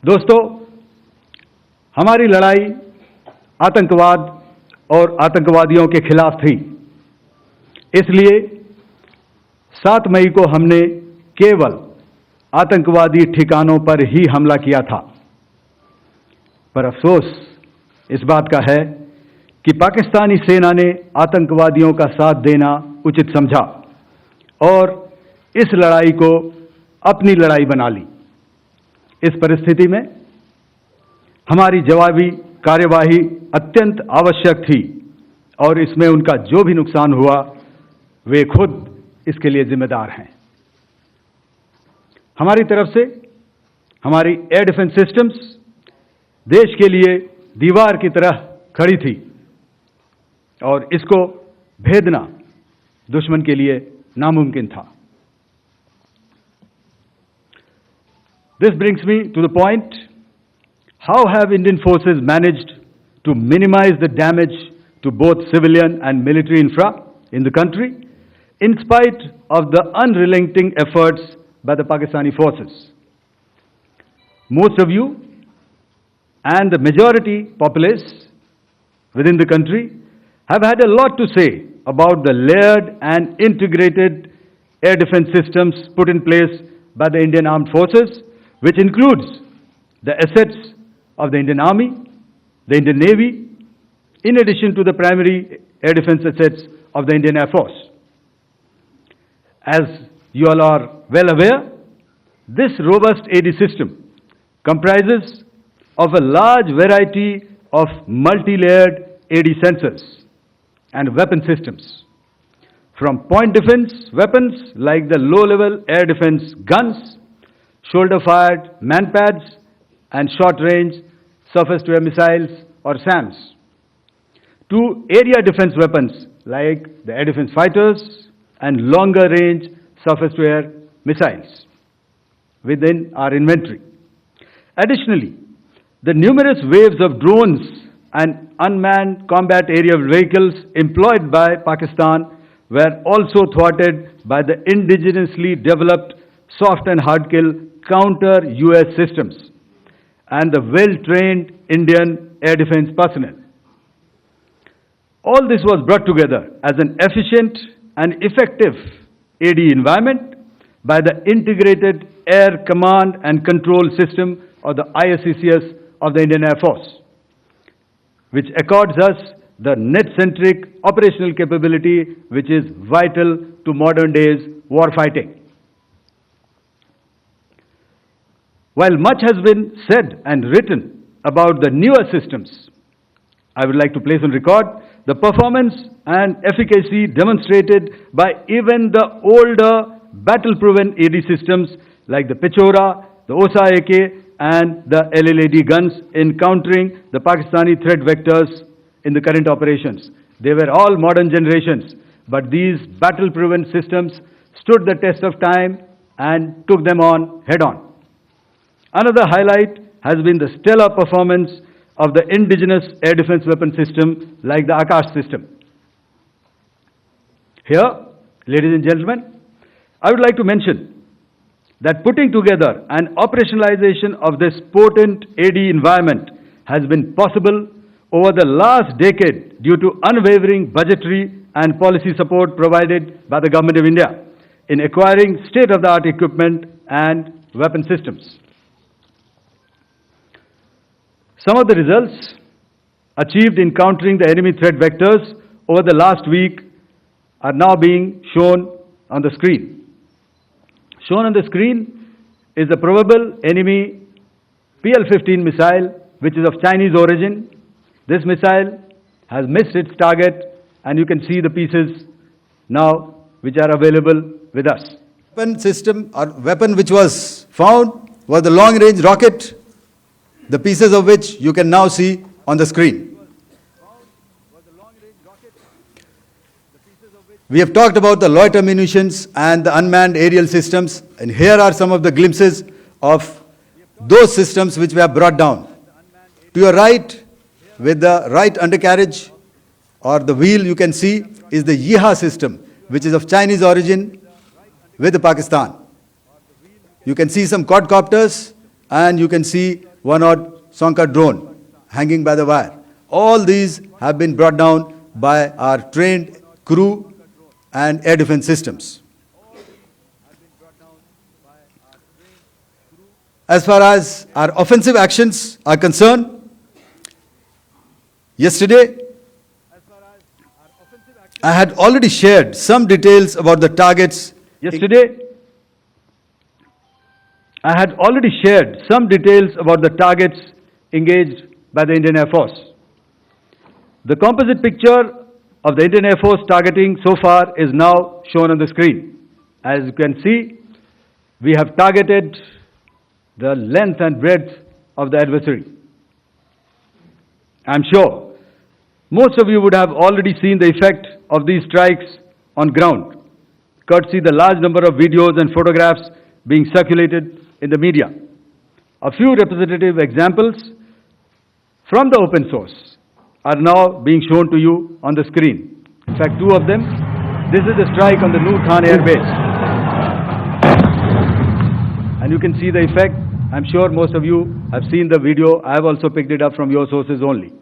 दोस्तों, हमारी लड़ाई आतंकवाद और आतंकवादियों के खिलाफ थी। इसलिए 7 मई को हमने केवल आतंकवादी ठिकानों पर ही हमला किया था। पर अफसोस इस बात का है कि पाकिस्तानी सेना ने आतंकवादियों का साथ देना उचित समझा और इस लड़ाई को अपनी लड़ाई बना ली। इस परिस्थिति में हमारी जवाबी कार्यवाही अत्यंत आवश्यक थी और इसमें उनका जो भी नुकसान हुआ वे खुद इसके लिए जिम्मेदार हैं। हमारी तरफ से हमारी एयर डिफेंस सिस्टम्स देश के लिए दीवार की तरह खड़ी थी और इसको भेदना दुश्मन के लिए नामुमकिन था। This brings me to the point, how have Indian forces managed to minimize the damage to both civilian and military infra in the country in spite of the unrelenting efforts by the Pakistani forces? Most of you and the majority populace within the country have had a lot to say about the layered and integrated air defense systems put in place by the Indian Armed Forces, which includes the assets of the Indian Army, the Indian Navy, in addition to the primary air defense assets of the Indian Air Force. As you all are well aware, this robust AD system comprises of a large variety of multi-layered AD sensors and weapon systems, from point defense weapons like the low-level air defense guns, shoulder-fired manpads, and short-range surface-to-air missiles or SAMs, to area defense weapons like the air defense fighters and longer-range surface-to-air missiles within our inventory. Additionally, the numerous waves of drones and unmanned combat aerial vehicles employed by Pakistan were also thwarted by the indigenously developed soft and hard kill counter-US systems and the well-trained Indian air defense personnel. All this was brought together as an efficient and effective AD environment by the Integrated Air Command and Control System or the ISCCS of the Indian Air Force, which accords us the net-centric operational capability which is vital to modern days warfighting. While much has been said and written about the newer systems, I would like to place on record the performance and efficacy demonstrated by even the older battle-proven AD systems like the Pechora, the Osa AK, and the LLAD guns in countering the Pakistani threat vectors in the current operations. They were all modern generations, but these battle-proven systems stood the test of time and took them on head-on. Another highlight has been the stellar performance of the indigenous air defense weapon system like the Akash system. Here, ladies and gentlemen, I would like to mention that putting together and operationalization of this potent AD environment has been possible over the last decade due to unwavering budgetary and policy support provided by the Government of India in acquiring state-of-the-art equipment and weapon systems. Some of the results achieved in countering the enemy threat vectors over the last week are now being shown on the screen. Shown on the screen is the probable enemy PL-15 missile, which is of Chinese origin. This missile has missed its target, and you can see the pieces now which are available with us. Weapon system or weapon which was found was the long-range rocket, the pieces of which you can now see on the screen. We have talked about the loiter munitions and the unmanned aerial systems, and here are some of the glimpses of those systems which we have brought down. To your right, with the right undercarriage or the wheel, you can see is the Yeeha system, which is of Chinese origin with Pakistan. You can see some quadcopters and you can see one odd Sonka drone hanging by the wire. All these have been brought down by our trained crew and air defense systems. As far as our offensive actions are concerned, yesterday I had already shared some details about the targets. Yesterday, I had already shared some details about the targets engaged by the Indian Air Force. The composite picture of the Indian Air Force targeting so far is now shown on the screen. As you can see, we have targeted the length and breadth of the adversary. I'm sure most of you would have already seen the effect of these strikes on ground, courtesy the large number of videos and photographs being circulated in the media. A few representative examples from the open source are now being shown to you on the screen. In fact, two of them. This is the strike on the Noor Khan Air Base. And you can see the effect. I'm sure most of you have seen the video. I have also picked it up from your sources only.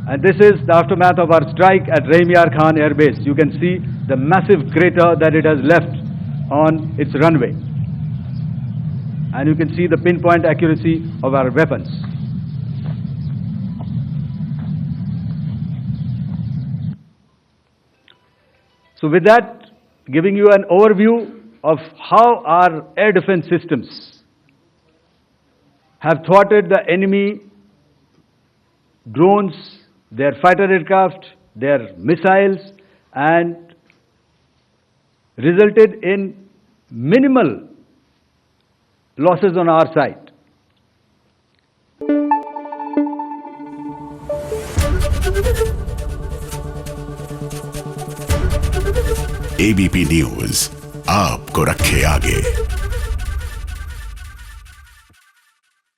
And this is the aftermath of our strike at Rahimyar Khan Air Base. You can see the massive crater that it has left on its runway. And you can see the pinpoint accuracy of our weapons. So with that, giving you an overview of how our air defense systems have thwarted the enemy drones, their fighter aircraft, their missiles, and resulted in minimal losses on our side. ABP News आपको रखे आगे।